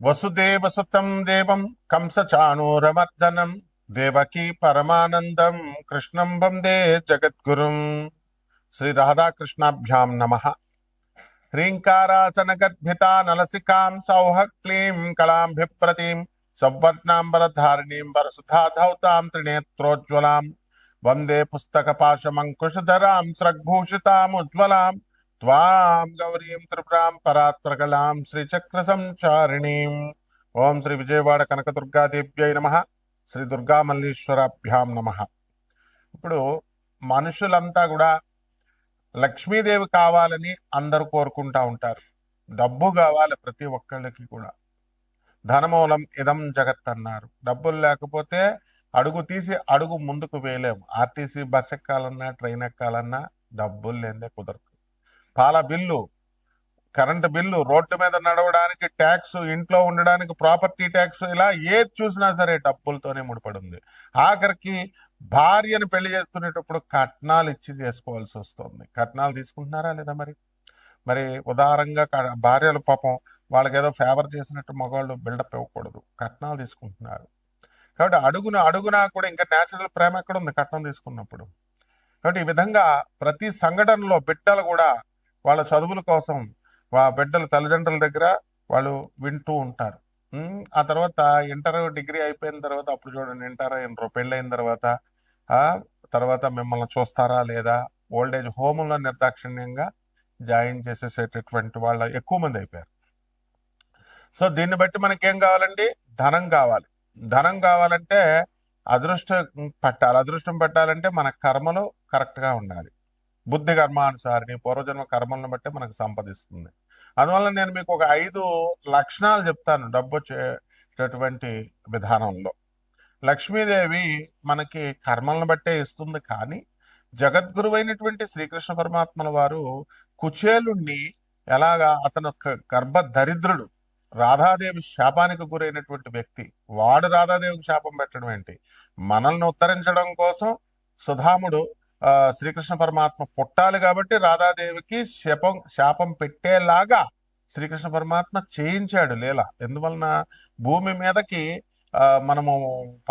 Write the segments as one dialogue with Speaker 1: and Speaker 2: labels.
Speaker 1: వసుదేవసుతం దేవం కంసచాణూరమర్దనం దేవకీ పరమానందం కృష్ణం వందే జగద్గురుం. శ్రీ రాధాకృష్ణాభ్యాం నమః. హ్రీంకారాసనగద్భితా నలసికాం సౌహక్లీం కళాంభిప్రతీం సౌవర్ణాంబరధారిణీం వరసుధాధౌతాం త్రినేత్రోజ్వలాం వందే పుస్తకపాశమంకుశధరాం స్రగ్భూషితాముజ్వలాం త్వాం గౌరీం త్రిపురాం పరాత్పరకలాం శ్రీచక్ర సంచారిణీం. ఓం శ్రీ విజయవాడ కనకదుర్గాదేవ్యై నమః. శ్రీ దుర్గా మల్లీశ్వరాభ్యాం నమః. ఇప్పుడు మనుషులంతా కూడా లక్ష్మీదేవి కావాలని అందరూ కోరుకుంటా ఉంటారు. డబ్బు కావాలి ప్రతి ఒక్కళ్ళకి కూడా. ధనమూలం ఇదం జగత్ అన్నారు. డబ్బులు లేకపోతే అడుగు తీసి అడుగు ముందుకు వేయలేము. ఆర్టీసీ బస్ ఎక్కాలన్నా ట్రైన్ ఎక్కాలన్నా డబ్బులు లేదే కుదరదు. పాల బిల్లు, కరెంటు బిల్లు, రోడ్డు మీద నడవడానికి ట్యాక్స్, ఇంట్లో ఉండడానికి ప్రాపర్టీ ట్యాక్స్, ఇలా ఏది చూసినా సరే డబ్బులతోనే ముడిపడి ఉంది. ఆఖరికి భార్యను పెళ్లి చేసుకునేటప్పుడు కట్నాలు ఇచ్చి చేసుకోవాల్సి వస్తుంది. కట్నాలు తీసుకుంటున్నారా లేదా? మరి ఉదారంగా భార్యలు పాపం వాళ్ళకి ఏదో ఫేవర్ చేసినట్టు మగవాళ్ళు బిల్డప్ ఇవ్వకూడదు. కట్నాలు తీసుకుంటున్నారు. కాబట్టి అడుగునా కూడా ఇంకా న్యాచురల్ ప్రేమ ఎక్కడ ఉంది కట్నం తీసుకున్నప్పుడు? కాబట్టి ఈ విధంగా ప్రతి సంఘటనలో బిడ్డలు కూడా వాళ్ళ చదువుల కోసం బిడ్డల తల్లిదండ్రుల దగ్గర వాళ్ళు వింటూ ఉంటారు. ఆ తర్వాత ఇంటర్ డిగ్రీ అయిపోయిన తర్వాత అప్పుడు చూడండి, ఇంటర్ పెళ్ళైన తర్వాత మిమ్మల్ని చూస్తారా లేదా, ఓల్డేజ్ హోముల్లో నిర్దాక్షిణ్యంగా జాయిన్ చేసేసేటటువంటి వాళ్ళ ఎక్కువ మంది అయిపోయారు. సో దీన్ని బట్టి మనకేం కావాలండి? ధనం కావాలి. ధనం కావాలంటే అదృష్టం పట్టాలి. అదృష్టం పట్టాలంటే మన కర్మలు కరెక్ట్గా ఉండాలి. బుద్ధి కర్మానుసారిని పూర్వజన్మ కర్మలను బట్టి మనకు సంపదిస్తుంది. అందువల్ల నేను మీకు ఒక 5 లక్షణాలు చెప్తాను డబ్బు వచ్చేటటువంటి విధానంలో. లక్ష్మీదేవి మనకి కర్మలను బట్టే ఇస్తుంది. కానీ జగద్గురువైనటువంటి శ్రీకృష్ణ పరమాత్మల వారు కుచేలుణ్ణి ఎలాగా, అతను గర్భ దరిద్రుడు, రాధాదేవి శాపానికి గురైనటువంటి వ్యక్తి, వాడు రాధాదేవికి శాపం పెట్టడం ఏంటి? మనల్ని ఉద్ధరించడం కోసం సుధాముడు శ్రీకృష్ణ పరమాత్మ పుట్టాలి కాబట్టి రాధాదేవికి శాపం పెట్టేలాగా శ్రీకృష్ణ పరమాత్మ చేయించాడు లీల. ఎందువలన భూమి మీదకి మనము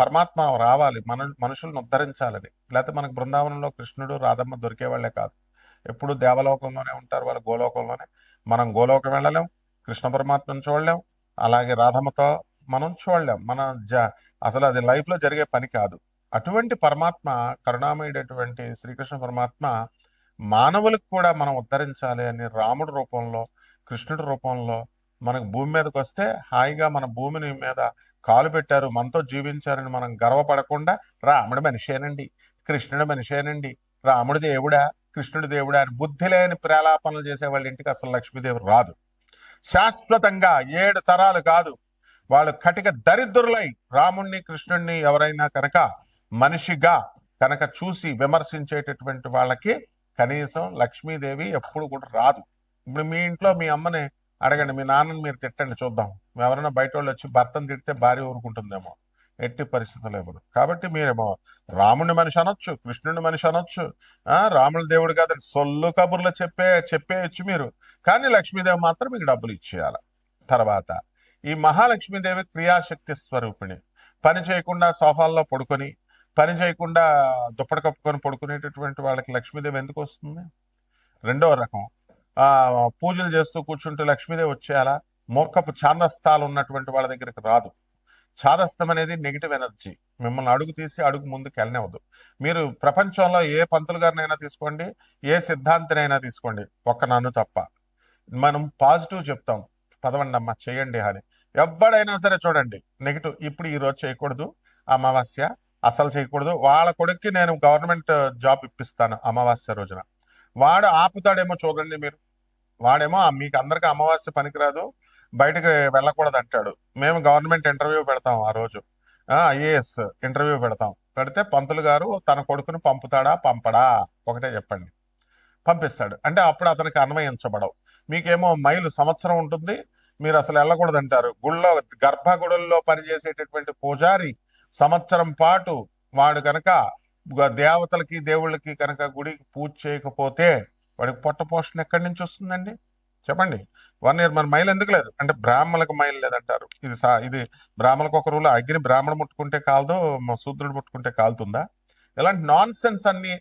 Speaker 1: పరమాత్మ రావాలి, మనుషులను ఉద్ధరించాలని. లేకపోతే మనకు బృందావనంలో కృష్ణుడు రాధమ్మ దొరికేవాళ్లే కాదు, ఎప్పుడు దేవలోకంలోనే ఉంటారు వాళ్ళు, గోలోకంలోనే. మనం గోలోకం వెళ్ళలేం, కృష్ణ పరమాత్మను చూడలేం, అలాగే రాధమ్మతో మనం చూడలేం. అసలు అది లైఫ్లో జరిగే పని కాదు. అటువంటి పరమాత్మ, కరుణామయుడైనటువంటి శ్రీకృష్ణ పరమాత్మ మానవులకు కూడా మనం ఉద్ధరించాలి అని రాముడి రూపంలో, కృష్ణుడి రూపంలో మనకు భూమి మీదకి వస్తే హాయిగా మన భూమిని మీద కాలు పెట్టారు, మనతో జీవించారని మనం గర్వపడకుండా రాముడి మనిషేనండి, కృష్ణుడి మనిషేనండి, రాముడి దేవుడా, కృష్ణుడి దేవుడా అని బుద్ధి లేని ప్రేలాపనలు చేసే వాళ్ళ ఇంటికి అసలు లక్ష్మీదేవి రాదు. శాశ్వతంగా 7 తరాలు కాదు, వాళ్ళు కటిక దరిద్రులై రాముణ్ణి కృష్ణుణ్ణి ఎవరైనా కనుక మనిషిగా కనుక చూసి విమర్శించేటటువంటి వాళ్ళకి కనీసం లక్ష్మీదేవి ఎప్పుడు కూడా రాదు. ఇప్పుడు మీ ఇంట్లో మీ అమ్మని అడగండి, మీ నాన్నని మీరు తిట్టండి చూద్దాం. ఎవరైనా బయట వాళ్ళు వచ్చి భర్తను తిడితే భార్య ఊరుకుంటుందేమో? ఎట్టి పరిస్థితులు ఇవ్వదు. కాబట్టి మీరేమో రాముని మనిషి అనొచ్చు, కృష్ణుని మనిషి అనొచ్చు, రాముల దేవుడు కాదండి సొల్లు కబుర్లు చెప్పేయచ్చు మీరు, కానీ లక్ష్మీదేవి మాత్రం మీకు డబ్బులు ఇచ్చేయాలి. తర్వాత ఈ మహాలక్ష్మీదేవి క్రియాశక్తి స్వరూపిణి. పని చేయకుండా సోఫాల్లో పడుకొని, పని చేయకుండా దుప్పటి కప్పుకొని పడుకునేటటువంటి వాళ్ళకి లక్ష్మీదేవి ఎందుకు వస్తుంది? రెండో రకం, పూజలు చేస్తూ కూర్చుంటూ లక్ష్మీదేవి వచ్చేయాలా? మూర్ఖపు ఛాందస్తాలు ఉన్నటువంటి వాళ్ళ దగ్గరికి రాదు. ఛాదస్థం అనేది నెగిటివ్ ఎనర్జీ, మిమ్మల్ని అడుగు తీసి అడుగు ముందుకు వెళ్ళనివ్వదు. మీరు ప్రపంచంలో ఏ పంతులు గారినైనా తీసుకోండి, ఏ సిద్ధాంతినైనా తీసుకోండి, ఒక్క నన్ను తప్ప. మనం పాజిటివ్ చెప్తాం, పదవండి అమ్మ చేయండి అని. ఎవడైనా సరే చూడండి నెగిటివ్. ఇప్పుడు ఈరోజు చేయకూడదు, అమావాస్య అసలు చేయకూడదు. వాళ్ళ కొడుక్కి నేను గవర్నమెంట్ జాబ్ ఇప్పిస్తాను అమావాస్య రోజున, వాడు ఆపుతాడేమో చూడండి మీరు. వాడేమో మీకు అందరికీ అమావాస్య పనికిరాదు, బయటకు వెళ్ళకూడదు అంటాడు. మేము గవర్నమెంట్ ఇంటర్వ్యూ పెడతాం ఆ రోజు, ఐఏఎస్ ఇంటర్వ్యూ పెడితే పంతులు గారు తన కొడుకుని పంపడా? ఒకటే చెప్పండి. పంపిస్తాడు. అంటే అప్పుడు అతనికి అన్వయించబడవు. మీకేమో మైలు సంవత్సరం ఉంటుంది, మీరు అసలు వెళ్ళకూడదు అంటారు. గర్భగుడుల్లో పనిచేసేటటువంటి పూజారి సంవత్సరం పాటు వాడు కనుక దేవతలకి దేవుళ్ళకి కనుక గుడికి పూజ చేయకపోతే వాడికి పొట్ట పోషణ ఎక్కడి నుంచి వస్తుందండి? చెప్పండి. 1 ఇయర్ మరి మైల్ ఎందుకు లేదు అంటే బ్రాహ్మణులకు మైల్ లేదంటారు. ఇది బ్రాహ్మణులకు ఒక రూల్, అగ్ని బ్రాహ్మణ ముట్టుకుంటే కాలదు, శూద్రుడు ముట్టుకుంటే కాలుతుందా? ఇలాంటి నాన్ సెన్స్ అన్ని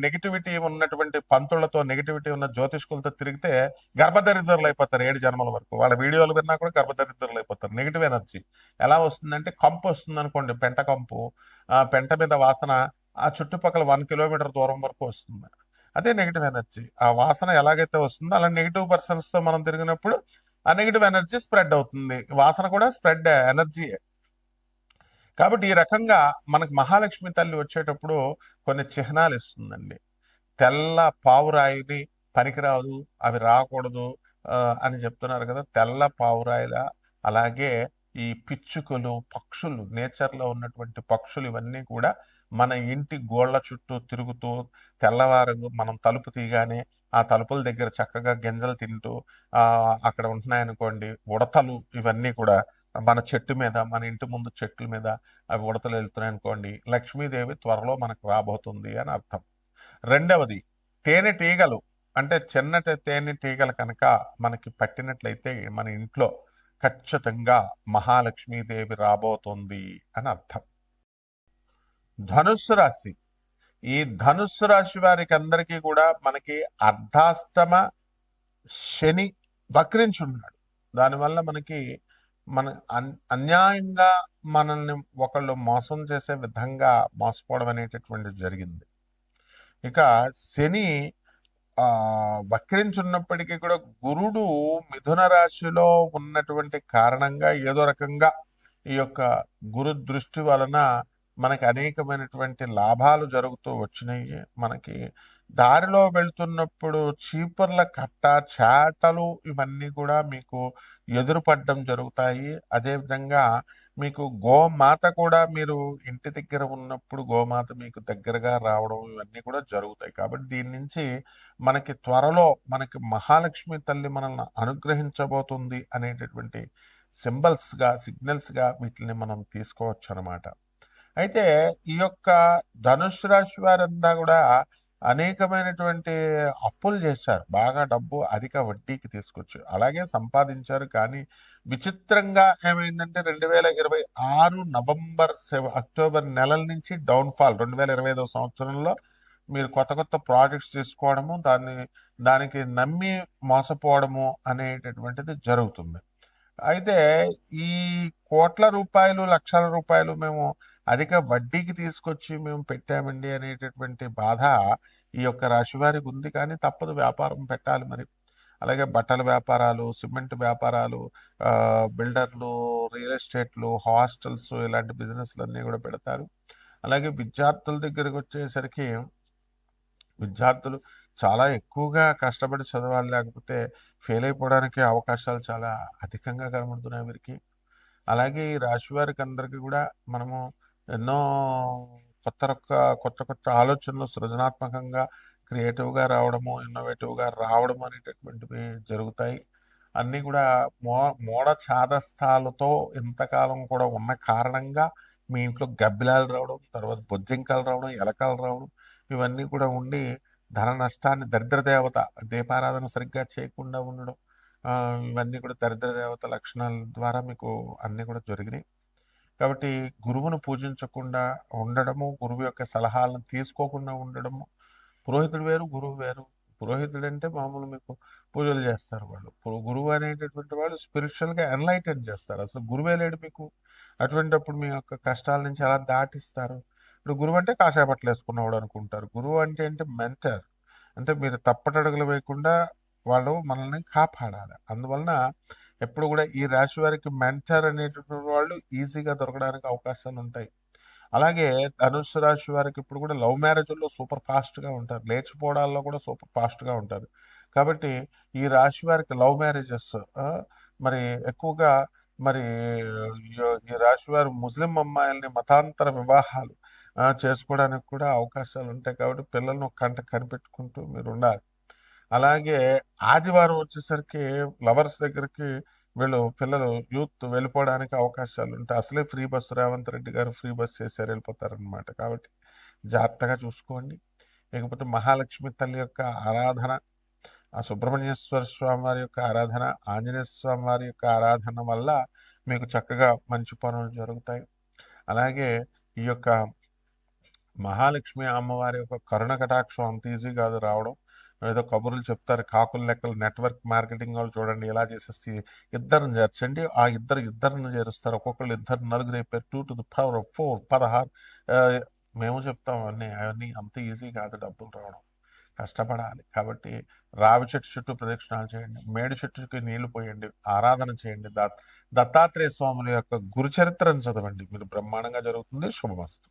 Speaker 1: నెగిటివిటీ ఉన్నటువంటి పంతులతో, నెగిటివిటీ ఉన్న జ్యోతిష్కులతో తిరిగితే గర్భదరిద్రులు అయిపోతారు 7 జన్మల వరకు. వాళ్ళ వీడియోలు విన్నా కూడా గర్భదరిద్రులు అయిపోతారు. నెగిటివ్ ఎనర్జీ ఎలా వస్తుందంటే, కంపు వస్తుంది అనుకోండి, పెంట కంపు, పెంట మీద వాసన ఆ చుట్టుపక్కల 1 కిలోమీటర్ దూరం వరకు వస్తుంది. అదే నెగిటివ్ ఎనర్జీ. ఆ వాసన ఎలాగైతే వస్తుందో అలా నెగిటివ్ పర్సన్స్ తో మనం తిరిగినప్పుడు ఆ నెగిటివ్ ఎనర్జీ స్ప్రెడ్ అవుతుంది. వాసన కూడా స్ప్రెడ్ ఎనర్జీ. కాబట్టి ఈ రకంగా మనకు మహాలక్ష్మి తల్లి వచ్చేటప్పుడు కొన్ని చిహ్నాలు ఇస్తుందండి. తెల్ల పావురాయిని పనికిరాదు, అవి రాకూడదు అని చెప్తున్నారు కదా. తెల్ల పావురాయిల, అలాగే ఈ పిచ్చుకలు, పక్షులు, నేచర్లో ఉన్నటువంటి పక్షులు ఇవన్నీ కూడా మన ఇంటి గోళ్ల చుట్టూ తిరుగుతూ తెల్లవారు మనం తలుపు తీయగానే ఆ తలుపుల దగ్గర చక్కగా గింజలు తింటూ అక్కడ ఉంటున్నాయనుకోండి ఉడతలు, ఇవన్నీ కూడా మన చెట్టు మీద, మన ఇంటి ముందు చెట్ల మీద అవి ఉడతలు వెళ్తున్నాయి అనుకోండి, లక్ష్మీదేవి త్వరలో మనకు రాబోతుంది అని అర్థం. రెండవది, తేనెటీగలు, అంటే చిన్నటి తేనెటీగలు కనుక మనకి పట్టినట్లయితే మన ఇంట్లో ఖచ్చితంగా మహాలక్ష్మీదేవి రాబోతుంది అని అర్థం. ధనుస్సు రాశి. ఈ ధనుస్సు రాశి వారికి అందరికీ కూడా మనకి అర్ధాష్టమ శని వక్రించి ఉన్నాడు. దానివల్ల మనకి అన్యాయంగా మనల్ని ఒకళ్ళు మోసం చేసే విధంగా మోసపోవడం అనేటటువంటిది జరిగింది. ఇక శని వక్రించున్నప్పటికీ కూడా గురుడు మిథున రాశిలో ఉన్నటువంటి కారణంగా ఏదో రకంగా ఈ యొక్క గురు దృష్టి వలన మనకి అనేకమైనటువంటి లాభాలు జరుగుతూ వచ్చినాయి. మనకి దారిలో వెళ్తున్నప్పుడు చీపుర్ల కట్ట, చేటలు ఇవన్నీ కూడా మీకు ఎదురుపడడం జరుగుతాయి. అదేవిధంగా మీకు గోమాత కూడా, మీరు ఇంటి దగ్గర ఉన్నప్పుడు గోమాత మీకు దగ్గరగా రావడం ఇవన్నీ కూడా జరుగుతాయి. కాబట్టి దీని నుంచి మనకి త్వరలో మనకి మహాలక్ష్మి తల్లి మనల్ని అనుగ్రహించబోతుంది అనేటటువంటి సిగ్నల్స్గా వీటిని మనం తీసుకోవచ్చు అనమాట. అయితే ఈ యొక్క ధనుసు రాశి వారంతా కూడా అనేకమైనటువంటి అప్పులు చేశారు. బాగా డబ్బు అధిక వడ్డీకి తీసుకొచ్చారు, అలాగే సంపాదించారు. కానీ విచిత్రంగా ఏమైందంటే 2026 నవంబర్ అక్టోబర్ నెలల నుంచి డౌన్ఫాల్. 2025 సంవత్సరంలో మీరు కొత్త కొత్త ప్రాజెక్ట్స్ తీసుకోవడము, దానికి నమ్మి మోసపోవడము అనేటటువంటిది జరుగుతుంది. అయితే ఈ కోట్ల రూపాయలు, లక్షల రూపాయలు మేము అధిక వడ్డీకి తీసుకొచ్చి మేము పెట్టామండి అనేటటువంటి బాధ ఈ యొక్క రాశి వారికి ఉంది. కానీ తప్పదు, వ్యాపారం పెట్టాలి మరి. అలాగే బట్టల వ్యాపారాలు, సిమెంట్ వ్యాపారాలు, బిల్డర్లు, రియల్ ఎస్టేట్లు, హాస్టల్స్, ఇలాంటి బిజినెస్లు అన్నీ కూడా పెడతారు. అలాగే విద్యార్థుల దగ్గరికి వచ్చేసరికి విద్యార్థులు చాలా ఎక్కువగా కష్టపడి చదవాలి, లేకపోతే ఫెయిల్ అయిపోవడానికి అవకాశాలు చాలా అధికంగా కనబడుతున్నాయి వీరికి. అలాగే ఈ రాశి వారికి అందరికీ కూడా మనము ఎన్నో కొత్త కొత్త ఆలోచనలు సృజనాత్మకంగా, క్రియేటివ్గా రావడము, ఇన్నోవేటివ్గా రావడం అనేటటువంటివి జరుగుతాయి. అన్నీ కూడా మూఢ ఛాదస్థాలతో ఇంతకాలం కూడా ఉన్న కారణంగా మీ ఇంట్లో గబ్బిలాలు రావడం, తర్వాత బొజ్జింకలు రావడం, ఎలకలు రావడం ఇవన్నీ కూడా ఉండి ధన నష్టాన్ని, దరిద్ర దేవత దీపారాధన సరిగ్గా చేయకుండా ఉండడం, ఇవన్నీ కూడా దరిద్ర దేవత లక్షణాల ద్వారా మీకు అన్నీ కూడా జరిగినాయి. కాబట్టి గురువును పూజించకుండా ఉండడము, గురువు యొక్క సలహాలను తీసుకోకుండా ఉండడము. పురోహితుడు వేరు, గురువు వేరు. పురోహితుడు అంటే మామూలు మీకు పూజలు చేస్తారు వాళ్ళు. గురువు అనేటటువంటి వాళ్ళు స్పిరిచువల్గా ఎన్లైటన్ చేస్తారు. అసలు గురువే లేడు మీకు. అటువంటిప్పుడు మీ యొక్క కష్టాల నుంచి ఎలా దాటిస్తారు? ఇప్పుడు గురువు అంటే కాషాయ బట్టలు వేసుకున్నవాడు అనుకుంటారు. గురువు అంటే మెంటర్, అంటే మీరు తప్పటడుగులు వేయకుండా వాళ్ళు మనల్ని కాపాడాలి. అందువలన ఎప్పుడు కూడా ఈ రాశి వారికి మెంటర్ అనేటటువంటి వాళ్ళు ఈజీగా దొరకడానికి అవకాశాలు ఉంటాయి. అలాగే ధనుసు రాశి వారికి ఇప్పుడు కూడా లవ్ మ్యారేజ్లో సూపర్ ఫాస్ట్గా ఉంటారు, లేచిపోవడాల్లో కూడా సూపర్ ఫాస్ట్గా ఉంటారు. కాబట్టి ఈ రాశి వారికి లవ్ మ్యారేజెస్ మరి ఎక్కువగా, మరి ఈ రాశి వారు ముస్లిం అమ్మాయిల్ని మతాంతర వివాహాలు చేసుకోవడానికి కూడా అవకాశాలు ఉంటాయి. కాబట్టి పిల్లలను కంట కనిపెట్టుకుంటూ మీరు ఉండాలి. అలాగే ఆదివారం వచ్చేసరికి లవర్స్ దగ్గరికి పిల్లలు యూత్ వెళ్ళిపోవడానికి అవకాశాలు ఉంటాయి. అసలే ఫ్రీ బస్సు, రేవంత్ రెడ్డి గారు ఫ్రీ బస్ చేశారు, వెళ్ళిపోతారనమాట. కాబట్టి జాగ్రత్తగా చూసుకోండి. లేకపోతే మహాలక్ష్మి తల్లి యొక్క ఆరాధన ఆ సుబ్రహ్మణ్యేశ్వర స్వామి వారి యొక్క ఆరాధన, ఆంజనేయ స్వామి వారి యొక్క ఆరాధన వల్ల మీకు చక్కగా మంచి పనులు జరుగుతాయి. అలాగే ఈ యొక్క మహాలక్ష్మి అమ్మవారి యొక్క కరుణ కటాక్షం అంత ఈజీ కాదు రావడం. ఏదో కబుర్లు చెప్తారు, కాకుల లెక్కలు. నెట్వర్క్ మార్కెటింగ్ వాళ్ళు చూడండి ఇలా చేసేసి ఇద్దరిని చేర్చండి, ఆ ఇద్దరిని చేరుస్తారు. ఒక్కొక్కళ్ళు ఇద్దరు నలుగురు అయిపోయారు. 2 to the power of 4 16. ఆ, మేము చెప్తాం అవన్నీ అంత ఈజీ కాదు డబ్బులు రావడం, కష్టపడాలి. కాబట్టి రావి చెట్టు చుట్టూ ప్రదక్షిణాలు చేయండి, మేడి చెట్టుకి నీళ్లు పోయండి, ఆరాధన చేయండి, దత్తాత్రేయ స్వాముల యొక్క గురు చరిత్రను చదవండి, మీరు బ్రహ్మాండంగా జరుగుతుంది. శుభమస్తు.